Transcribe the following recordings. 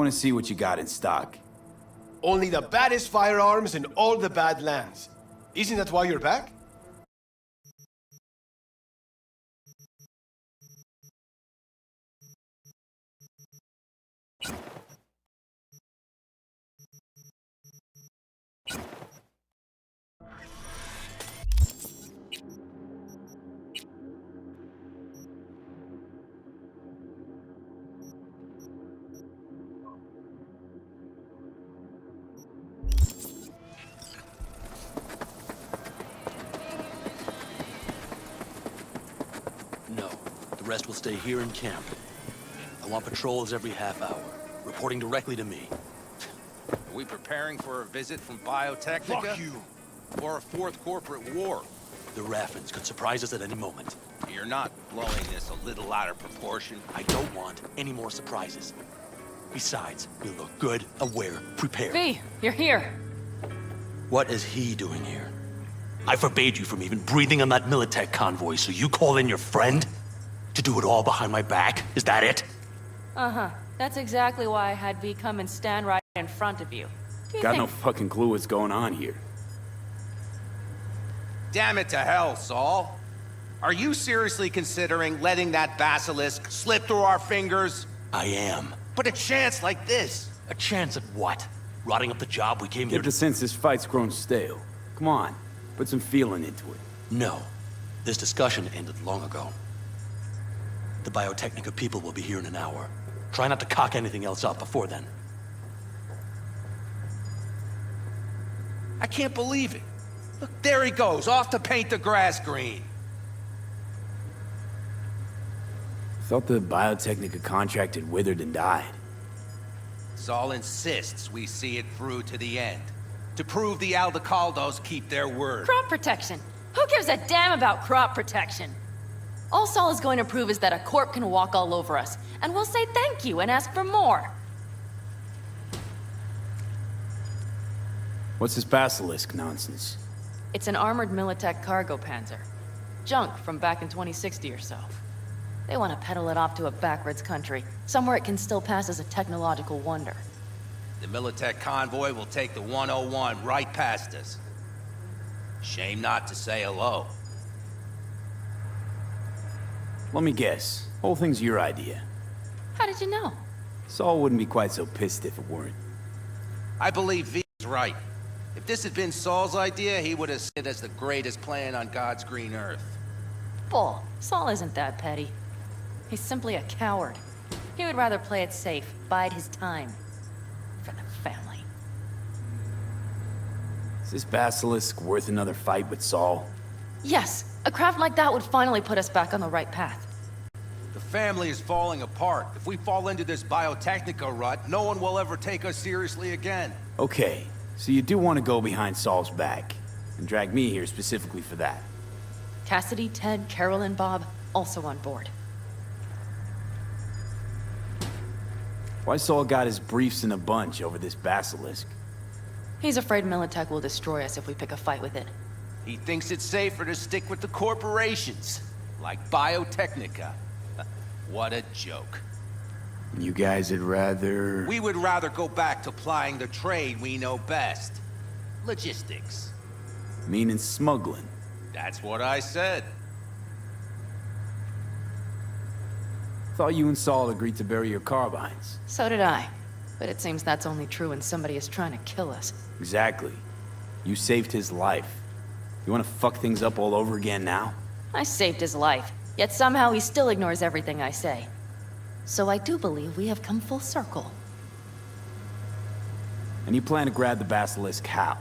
Want to see what you got in stock. Only the baddest firearms in all the bad lands. Isn't that why you're back? No, the rest will stay here in camp. I want patrols every half hour, reporting directly to me. Are we preparing for a visit from Biotechnica? Fuck you! Or a fourth corporate war? The Raffins could surprise us at any moment. You're not blowing this a little out of proportion? I don't want any more surprises. Besides, we look good, aware, prepared. V, you're here. What is he doing here? I forbade you from even breathing on that Militech convoy, so you call in your friend? To do it all behind my back? Is that it? Uh-huh. That's exactly why I had V come and stand right in front of you. Got no fucking clue what's going on here. Damn it to hell, Saul. Are you seriously considering letting that basilisk slip through our fingers? I am. But a chance like this. A chance at what? Rotting up the job we came here Get to... the sense this fight's grown stale. Come on, put some feeling into it. No. This discussion ended long ago. The Biotechnica people will be here in an hour. Try not to cock anything else up before then. I can't believe it. Look, there he goes, off to paint the grass green. Thought the Biotechnica contract had withered and died. Saul insists we see it through to the end. To prove the Aldecaldos keep their word. Crop protection. Who gives a damn about crop protection? All Saul is going to prove is that a corp can walk all over us, and we'll say thank you and ask for more. What's this basilisk nonsense? It's an armored Militech cargo panzer. Junk from back in 2060 or so. They want to peddle it off to a backwoods country, somewhere it can still pass as a technological wonder. The Militech convoy will take the 101 right past us. Shame not to say hello. Let me guess. Whole thing's your idea. How did you know? Saul wouldn't be quite so pissed if it weren't. I believe V is right. If this had been Saul's idea, he would have seen it as the greatest plan on God's green earth. Bull. Saul isn't that petty. He's simply a coward. He would rather play it safe, bide his time. For the family. Is this basilisk worth another fight with Saul? Yes, a craft like that would finally put us back on the right path. The family is falling apart. If we fall into this Biotechnica rut, no one will ever take us seriously again. Okay, so you do want to go behind Saul's back, and drag me here specifically for that. Cassidy, Ted, Carol, and Bob, also on board. Why Saul got his briefs in a bunch over this basilisk? He's afraid Militech will destroy us if we pick a fight with it. He thinks it's safer to stick with the corporations, like Biotechnica. What a joke. You guys would rather... We would rather go back to plying the trade we know best. Logistics. Meaning smuggling. That's what I said. Thought you and Saul agreed to bury your carbines. So did I. But it seems that's only true when somebody is trying to kill us. Exactly. You saved his life. You want to fuck things up all over again now? I saved his life, yet somehow he still ignores everything I say. So I do believe we have come full circle. And you plan to grab the basilisk how?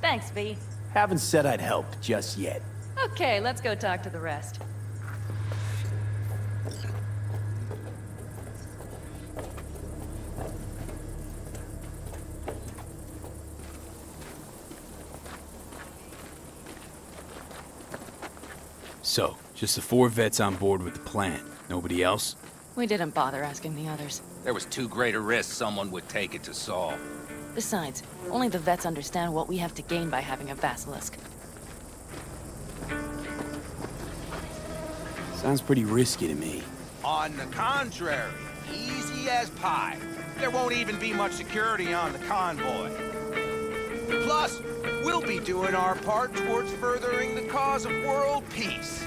Thanks, V. Haven't said I'd help just yet. Okay, let's go talk to the rest. So, just the 4 vets on board with the plan. Nobody else? We didn't bother asking the others. There was too great a risk someone would take it to Saul. Besides, only the vets understand what we have to gain by having a basilisk. Sounds pretty risky to me. On the contrary, easy as pie. there won't even be much security on the convoy. Plus, we'll be doing our part towards furthering the cause of world peace.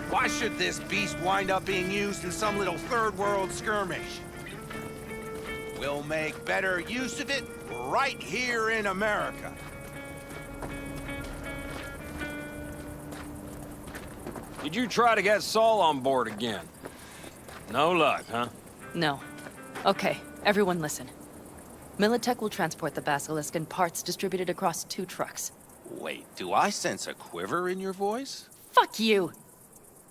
Why should this beast wind up being used in some little third world skirmish? We'll make better use of it right here in America. Did you try to get Saul on board again? No luck, huh? No. Okay, everyone listen. Militech will transport the Basilisk in parts distributed across 2 trucks. Wait, do I sense a quiver in your voice? Fuck you!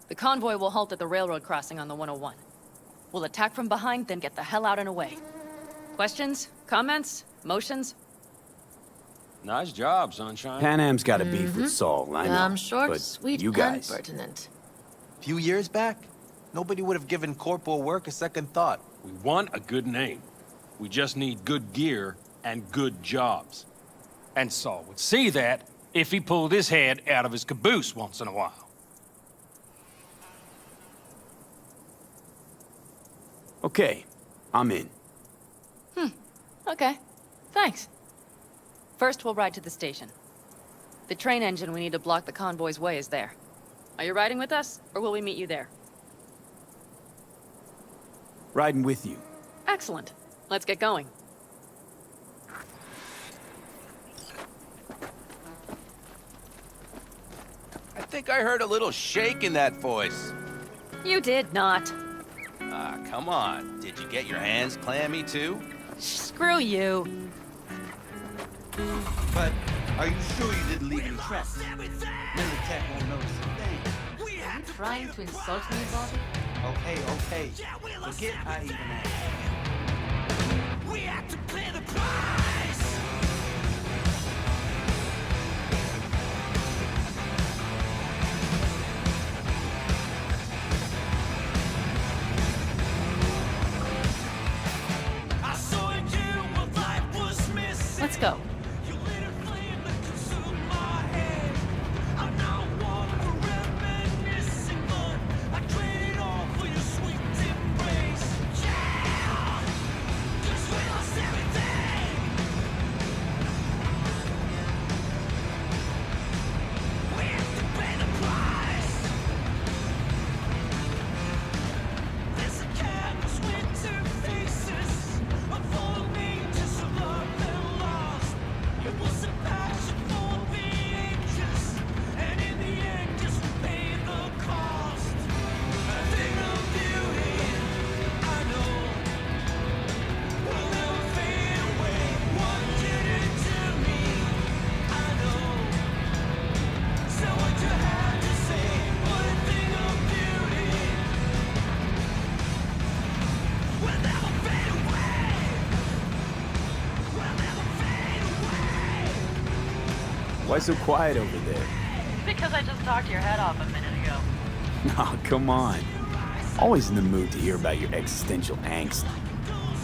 The convoy will halt at the railroad crossing on the 101. We'll attack from behind, then get the hell out and away. Questions? Comments? Motions? Nice job, Sunshine. Pan Am's got a beef with Saul, I know. Damn short, but sweet, you and guys. pertinent. A few years back, nobody would have given corporal work a second thought. We want a good name. We just need good gear and good jobs. And Saul would see that if he pulled his head out of his caboose once in a while. Okay, I'm in. Okay. Thanks. First, we'll ride to the station. The train engine we need to block the convoy's way is there. Are you riding with us, or will we meet you there? Riding with you. Excellent. Let's get going. I think I heard a little shake in that voice. You did not. Ah, come on. Did you get your hands clammy too? Screw you. But are you sure you didn't leave any tracks? Militech won't notice a thing. Are you trying to insult me, Bobby? Okay. Forget I even asked. We have to pay the price. I saw you when life was missing. Let's go. You lit a flame that consumed my head. I'm now one for reminiscing, but I traded all for your sweet embrace. Yeah, 'cause we lost everything. We have to pay the price. There's a canvas with 2 faces, unfolding just of love and lost. It was a passion for the ages, and in the end, just pay the cost. A thing of beauty, I know, will never fade away. What did it to me? I know. So what you had to say, what a thing of beauty, will never fade away. Will never fade away. Why so quiet over there? Because I just talked your head off a minute ago. Oh, come on. Always in the mood to hear about your existential angst.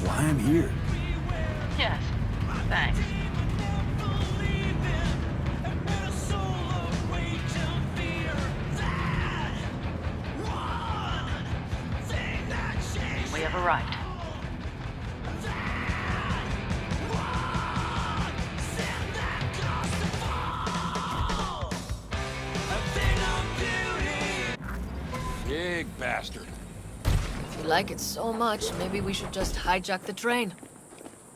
Why I'm here. Yes. Thanks. We have arrived. Big bastard. If you like it so much, maybe we should just hijack the train.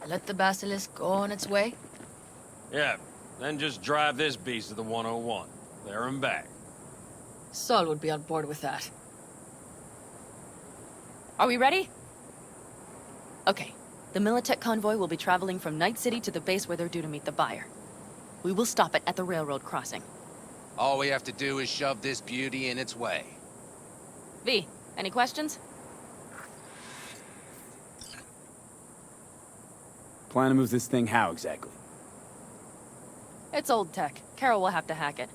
Let the Basilisk go on its way. Yeah, then just drive this beast to the 101. There and back. Saul would be on board with that. Are we ready? Okay. The Militech convoy will be traveling from Night City to the base where they're due to meet the buyer. We will stop it at the railroad crossing. All we have to do is shove this beauty in its way. V, any questions? Plan to move this thing how exactly? It's old tech. Carol will have to hack it.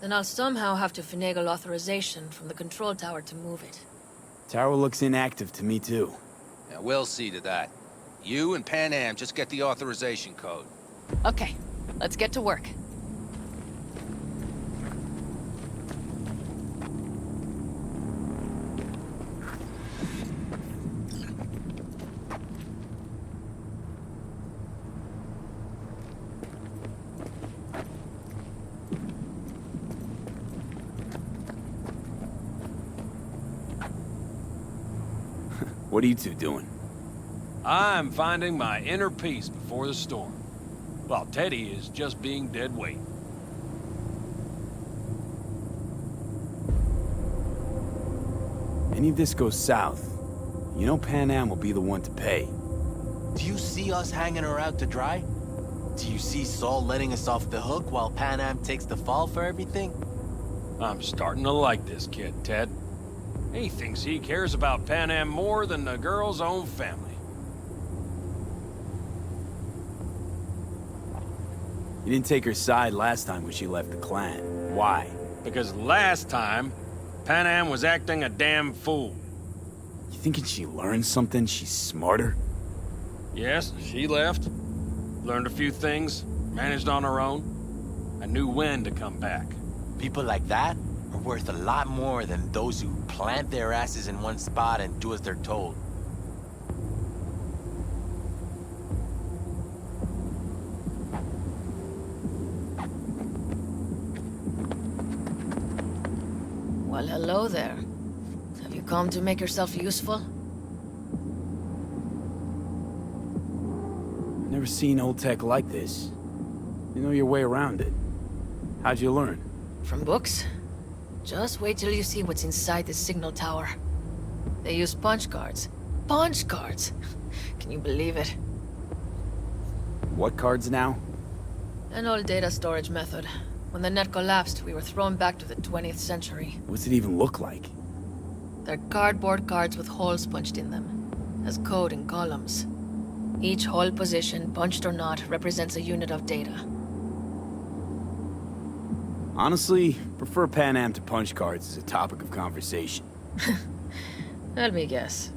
Then I'll somehow have to finagle authorization from the control tower to move it. Tower looks inactive to me too. Yeah, we'll see to that. You and Pan Am just get the authorization code. Okay, let's get to work. What are you two doing? I'm finding my inner peace before the storm, while Teddy is just being dead weight. Any of this goes south, you know Pan Am will be the one to pay. Do you see us hanging her out to dry? Do you see Saul letting us off the hook while Pan Am takes the fall for everything? I'm starting to like this kid, Ted. He thinks he cares about Pan Am more than the girl's own family. You didn't take her side last time when she left the clan. Why? Because last time, Pan Am was acting a damn fool. You thinking she learned something? She's smarter? Yes, she left. Learned a few things, managed on her own. I knew when to come back. People like that are worth a lot more than those who plant their asses in one spot and do as they're told. Well, hello there. Have you come to make yourself useful? Never seen old tech like this. You know your way around it. How'd you learn? From books? Just wait till you see what's inside the signal tower. They use punch cards. Punch cards! Can you believe it? What cards now? An old data storage method. When the net collapsed, we were thrown back to the 20th century. What's it even look like? They're cardboard cards with holes punched in them. Has code in columns. Each hole position, punched or not, represents a unit of data. Honestly, prefer Pan Am to punch cards as a topic of conversation. Let me guess.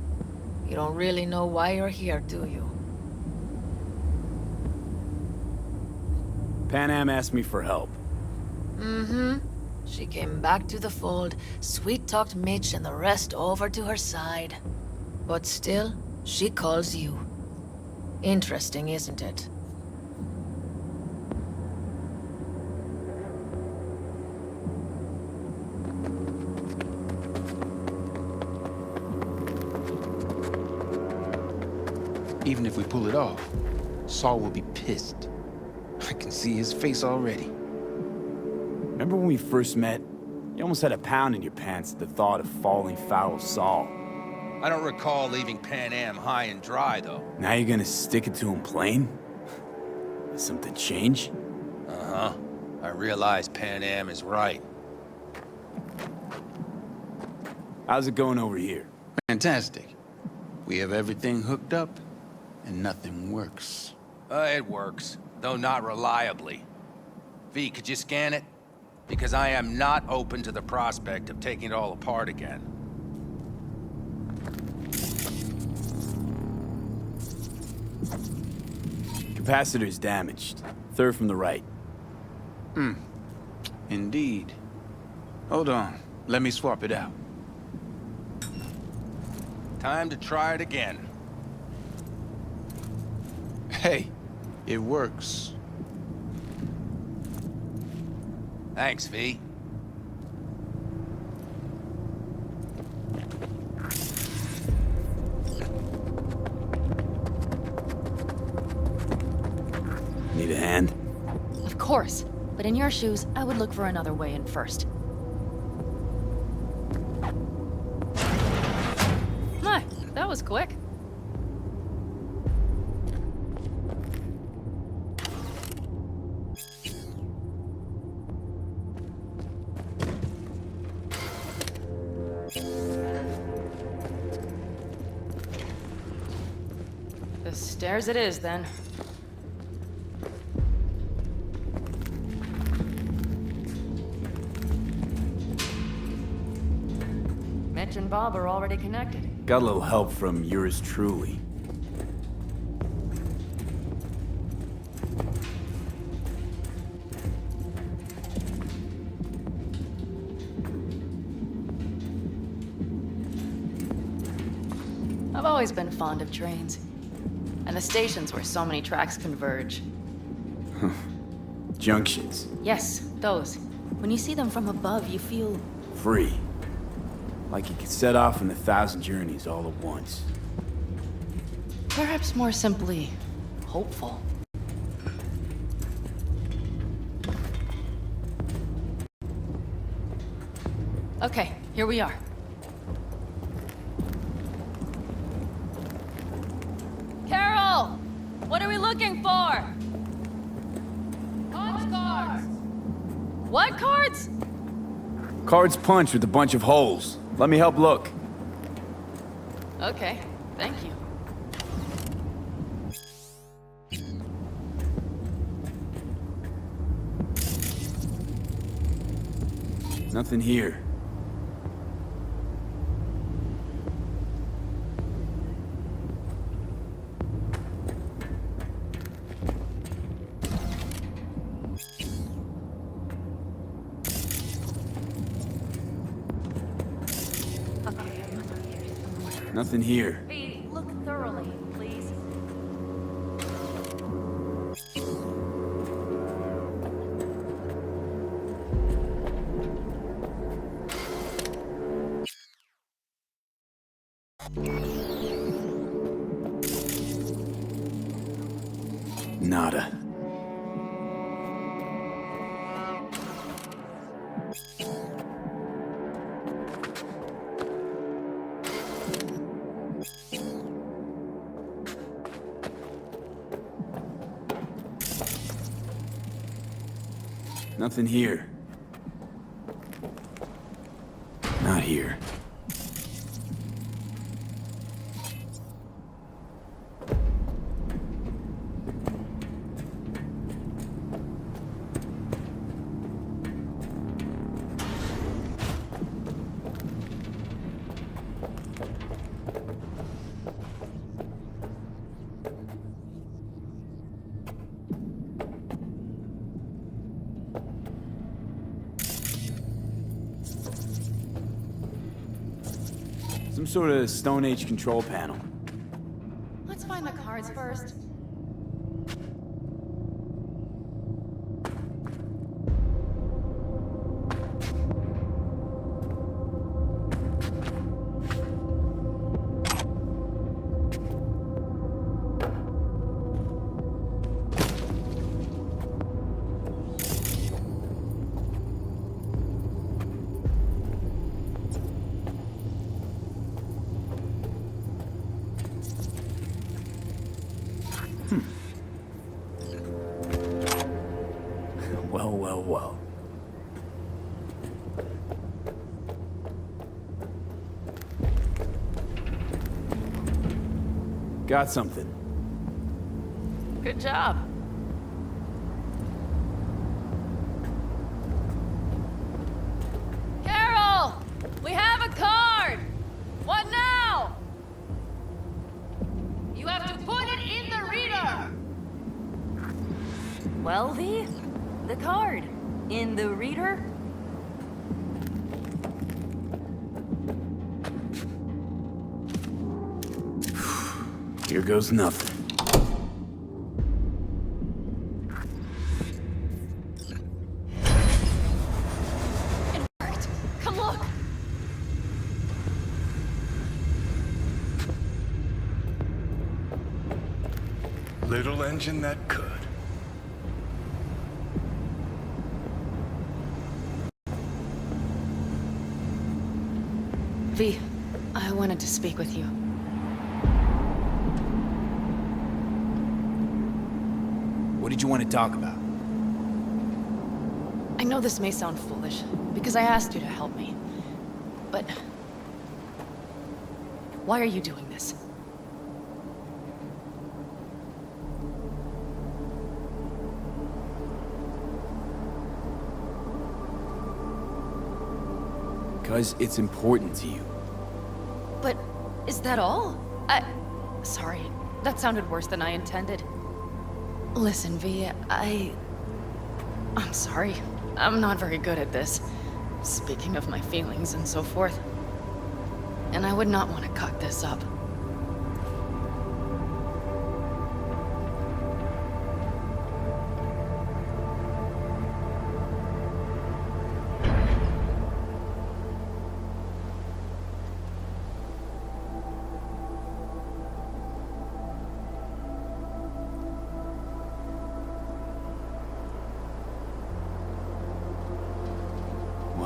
You don't really know why you're here, do you? Pan Am asked me for help. Mm-hmm. She came back to the fold, sweet-talked Mitch and the rest over to her side. But still, she calls you. Interesting, isn't it? Even if we pull it off, Saul will be pissed. I can see his face already. Remember when we first met? You almost had a pound in your pants at the thought of falling foul of Saul. I don't recall leaving Pan Am high and dry, though. Now you're gonna stick it to him plain? Did something change? Uh-huh. I realize Pan Am is right. How's it going over here? Fantastic. We have everything hooked up, and nothing works. It works, though not reliably. V, could you scan it? Because I am not open to the prospect of taking it all apart again. Capacitor's damaged. Third from the right. Indeed. Hold on. Let me swap it out. Time to try it again. Hey, it works. Thanks, V. Need a hand? Of course. But in your shoes, I would look for another way in first. My, that was quick. The stairs it is, then. Mitch and Bob are already connected. Got a little help from yours truly. I've always been fond of trains. And the stations where so many tracks converge. Junctions. Yes, those. When you see them from above, you feel... Free. Like he could set off on 1,000 journeys all at once. Perhaps more simply, hopeful. Okay, here we are. Carol! What are we looking for? Punch cards! What cards? Cards punched with a bunch of holes. Let me help look. Okay, thank you. Nothing here. Nothing here. Hey, look thoroughly, please. Nada. Nothing here. Not here. Some sort of Stone Age control panel. Let's find the cards first. Well. Got something. Good job. Carol! We have a card! What now? You have to put it in the reader! Well, V? The card. In the reader? Here goes nothing. It worked! Come look! Little engine that could. V, I wanted to speak with you. What did you want to talk about? I know this may sound foolish, because I asked you to help me. But... why are you doing this? Because it's important to you. But is that all? Sorry, that sounded worse than I intended. Listen, V, I'm sorry. I'm not very good at this. Speaking of my feelings and so forth. And I would not want to cock this up.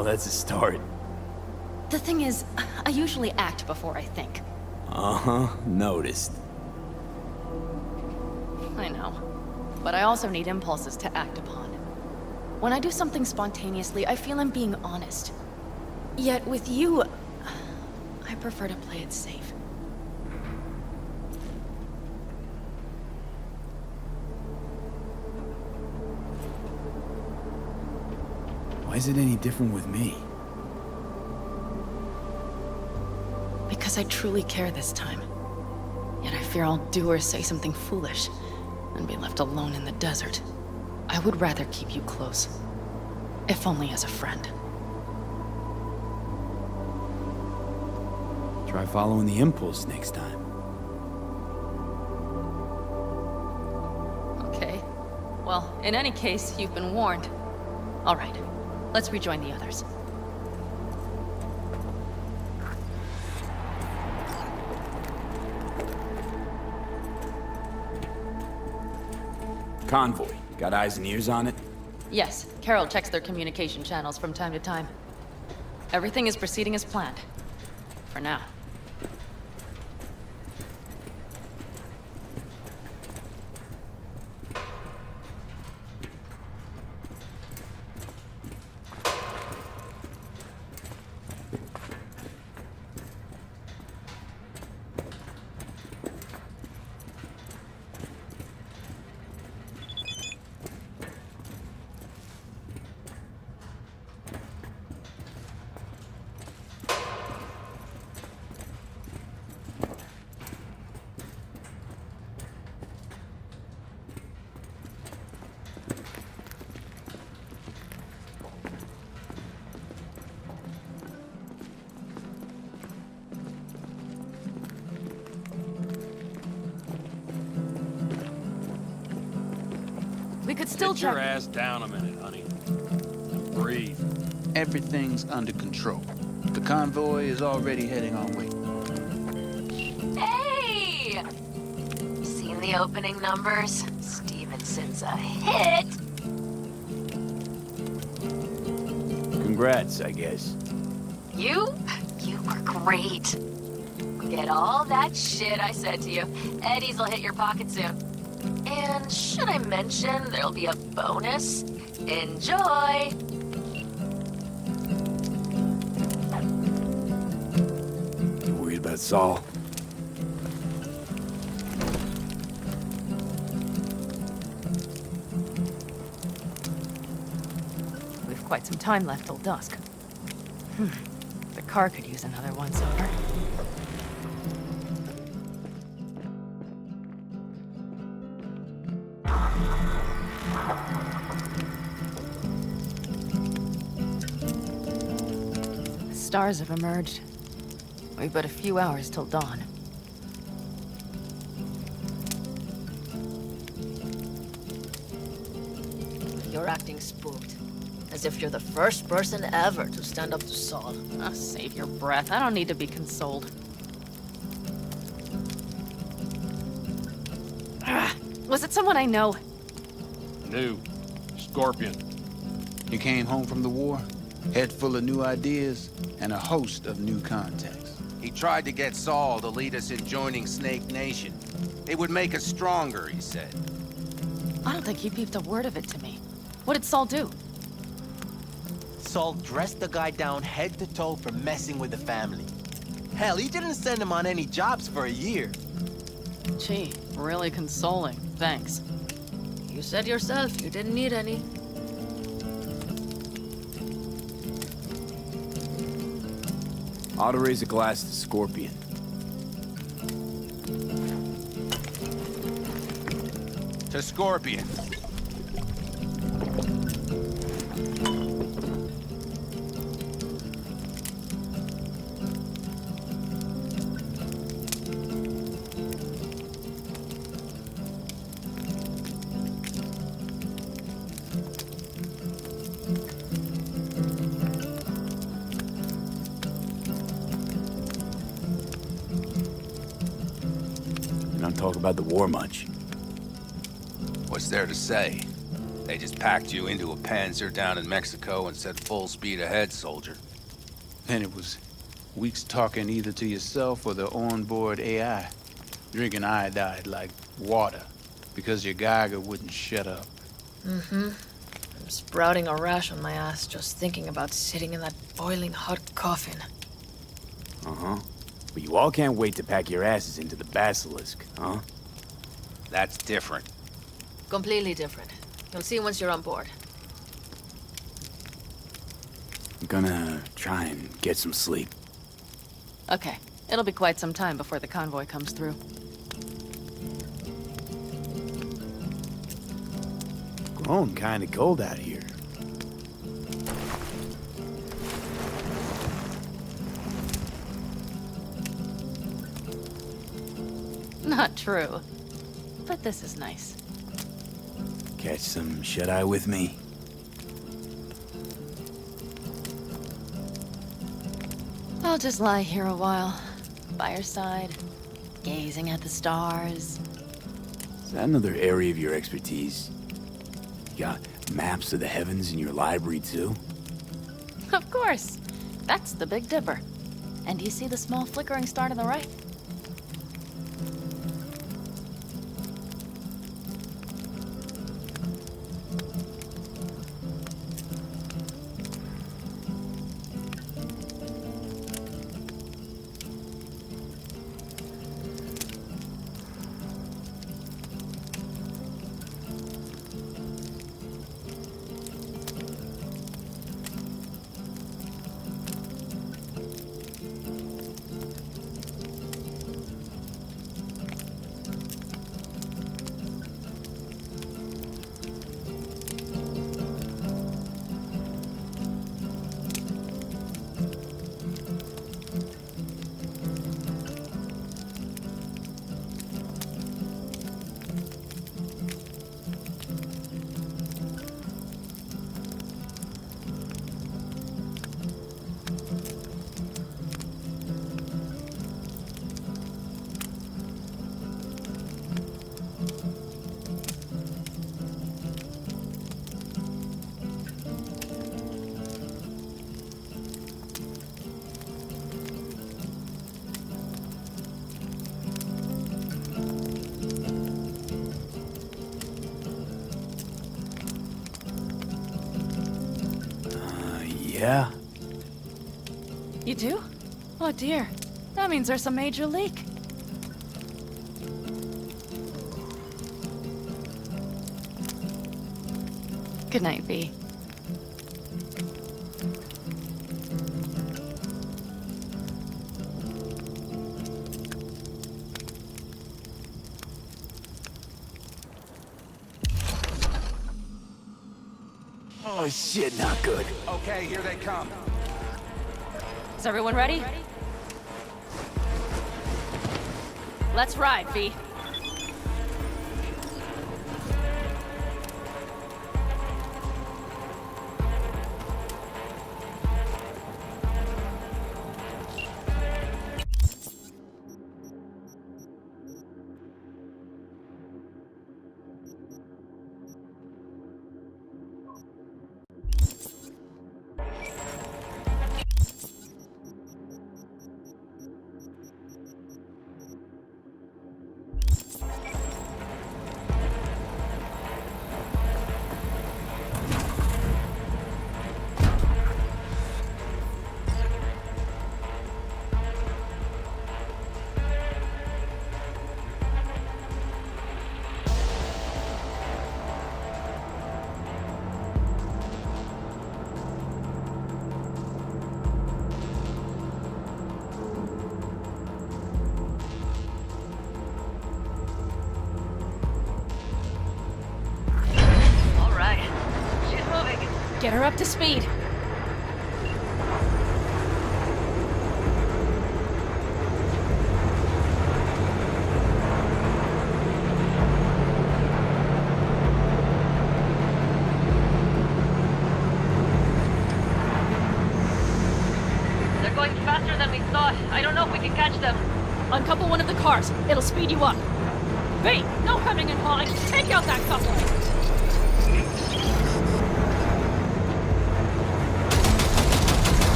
Well, that's a start. The thing is, I usually act before I think. Uh-huh, noticed. I know. But I also need impulses to act upon. When I do something spontaneously, I feel I'm being honest. Yet with you, I prefer to play it safe. Why is it any different with me? Because I truly care this time. Yet I fear I'll do or say something foolish and be left alone in the desert. I would rather keep you close, if only as a friend. Try following the impulse next time. Okay. Well, in any case, you've been warned. All right, let's rejoin the others. Convoy. Got eyes and ears on it? Yes, Carol checks their communication channels from time to time. Everything is proceeding as planned. For now. We could still Get your check. ass down a minute, honey. Breathe. Everything's under control. The convoy is already heading our way. Hey! Seen the opening numbers? Stevenson's a hit. Congrats, I guess. You were great. Get all that shit I said to you. Eddie's will hit your pocket soon. And should I mention there'll be a bonus? Enjoy! You worried about Saul? We've quite some time left till dusk. The car could use another once-over. The stars have emerged. We've but a few hours till dawn. You're acting spooked. As if you're the first person ever to stand up to Saul. Oh, save your breath. I don't need to be consoled. Was it someone I know? New. Scorpion. You came home from the war, head full of new ideas, and a host of new contacts. He tried to get Saul to lead us in joining Snake Nation. It would make us stronger, he said. I don't think he peeped a word of it to me. What did Saul do? Saul dressed the guy down head to toe for messing with the family. Hell, he didn't send him on any jobs for a year. Gee, really consoling. Thanks. You said yourself you didn't need any. Ought to raise a glass to Scorpion. To Scorpion. You don't talk about the war much. What's there to say? They just packed you into a panzer down in Mexico and said full speed ahead, soldier. And it was weeks talking either to yourself or the onboard AI. Drinking iodide like water because your Geiger wouldn't shut up. Mm-hmm. I'm sprouting a rash on my ass just thinking about sitting in that boiling hot coffin. Uh-huh. But you all can't wait to pack your asses into the Basilisk, huh? That's different. Completely different. You'll see once you're on board. I'm gonna try and get some sleep. Okay, it'll be quite some time before the convoy comes through. Growing kinda cold out here. Not true. But this is nice. Catch some shut-eye with me? I'll just lie here a while, by your side, gazing at the stars. Is that another area of your expertise? You got maps of the heavens in your library, too? Of course. That's the Big Dipper. And do you see the small flickering star to the right? Yeah? You do? Oh dear. That means there's a major leak. Good night, V. Oh shit, not good. Okay, here they come. Is everyone ready? Let's ride, V. Get her up to speed. They're going faster than we thought. I don't know if we can catch them. Uncouple one of the cars. It'll speed you up. V, no hemming and hawing. Take out that couple.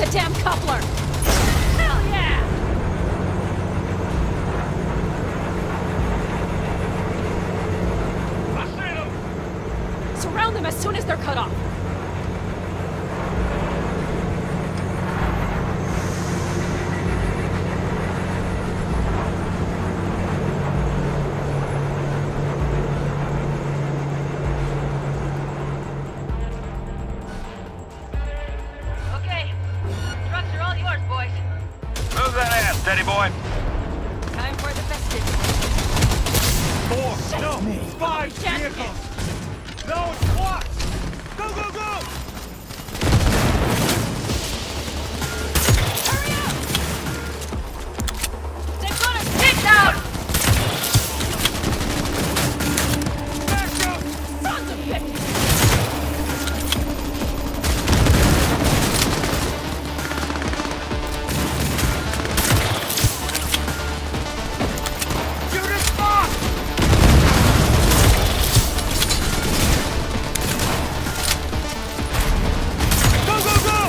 the damn coupler! Hell yeah! I see them! Surround them as soon as they're cut off. Okay. Trucks are all yours, boys. Move that ass, steady boy. Time for the festivities. 4, no, 5 vehicles! No, it's SWAT! Go, go, go! Hurry up! They've got us picked out! Back up! Sons of bitches! Shoot his spot! Go, go, go!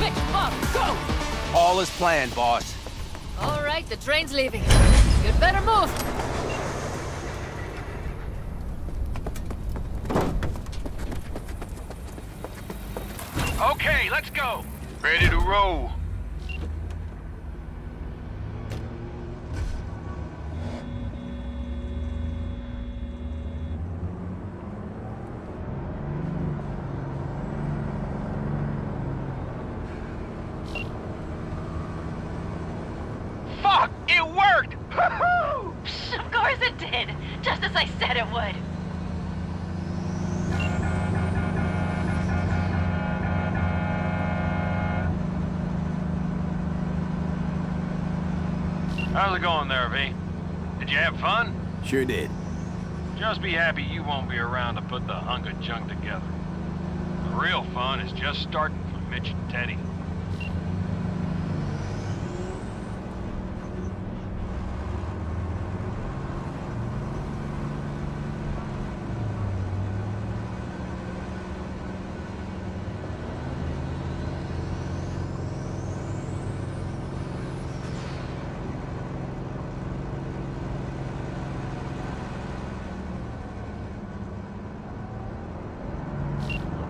Mitch, Bob, go! All is planned, boss. All right, the train's leaving. You'd better move. Okay, let's go. Ready to roll. Fuck! It worked! Of course it did. Just as I said it would. How's it going there, V? Did you have fun? Sure did. Just be happy you won't be around to put the hunk of junk together. The real fun is just starting for Mitch and Teddy.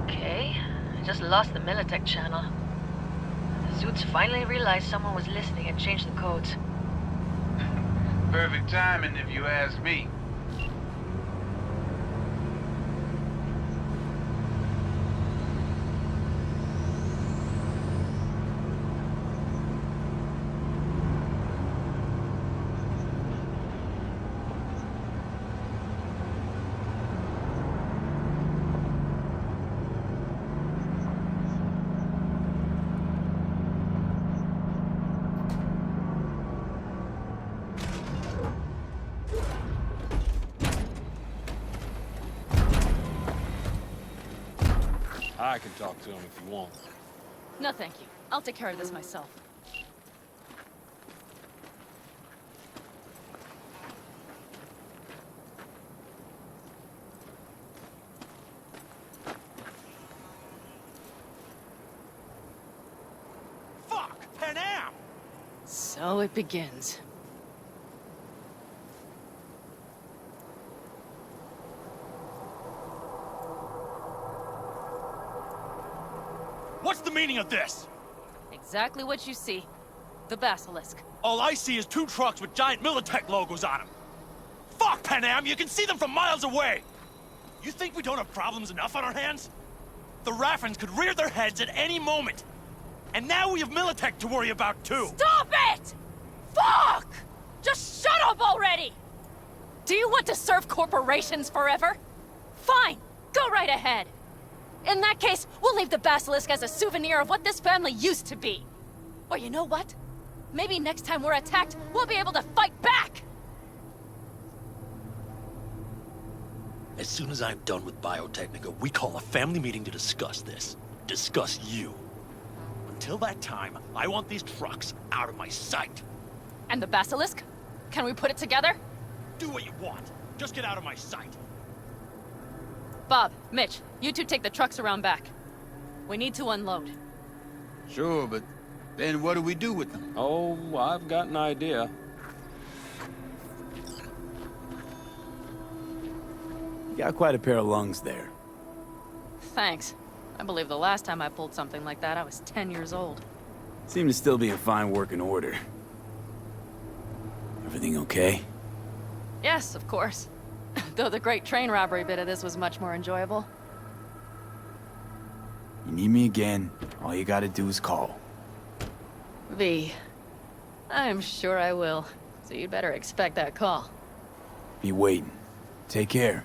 Okay, I just lost the Militech channel. The suits finally realized someone was listening and changed the codes. Perfect timing, if you ask me. I can talk to him if you want. No, thank you. I'll take care of this myself. Fuck! Panam! So it begins. What's the meaning of this? Exactly what you see. The Basilisk. All I see is 2 trucks with giant Militech logos on them. Fuck, Panam! You can see them from miles away! You think we don't have problems enough on our hands? The Raffens could rear their heads at any moment. And now we have Militech to worry about, too! Stop it! Fuck! Just shut up already! Do you want to serve corporations forever? Fine, go right ahead. In that case, we'll leave the Basilisk as a souvenir of what this family used to be. Or you know what? Maybe next time we're attacked, we'll be able to fight back! As soon as I'm done with Biotechnica, we call a family meeting to discuss this. Discuss you. Until that time, I want these trucks out of my sight. And the basilisk? Can we put it together? Do what you want. Just get out of my sight. Bob, Mitch, you two take the trucks around back. We need to unload. Sure, but then what do we do with them? Oh, I've got an idea. You got quite a pair of lungs there. Thanks. I believe the last time I pulled something like that, I was 10 years old. Seem to still be in fine working order. Everything okay? Yes, of course. Though the great train robbery bit of this was much more enjoyable. You need me again, all you gotta do is call. V. I'm sure I will. So you'd better expect that call. Be waiting. Take care.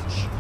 Shh.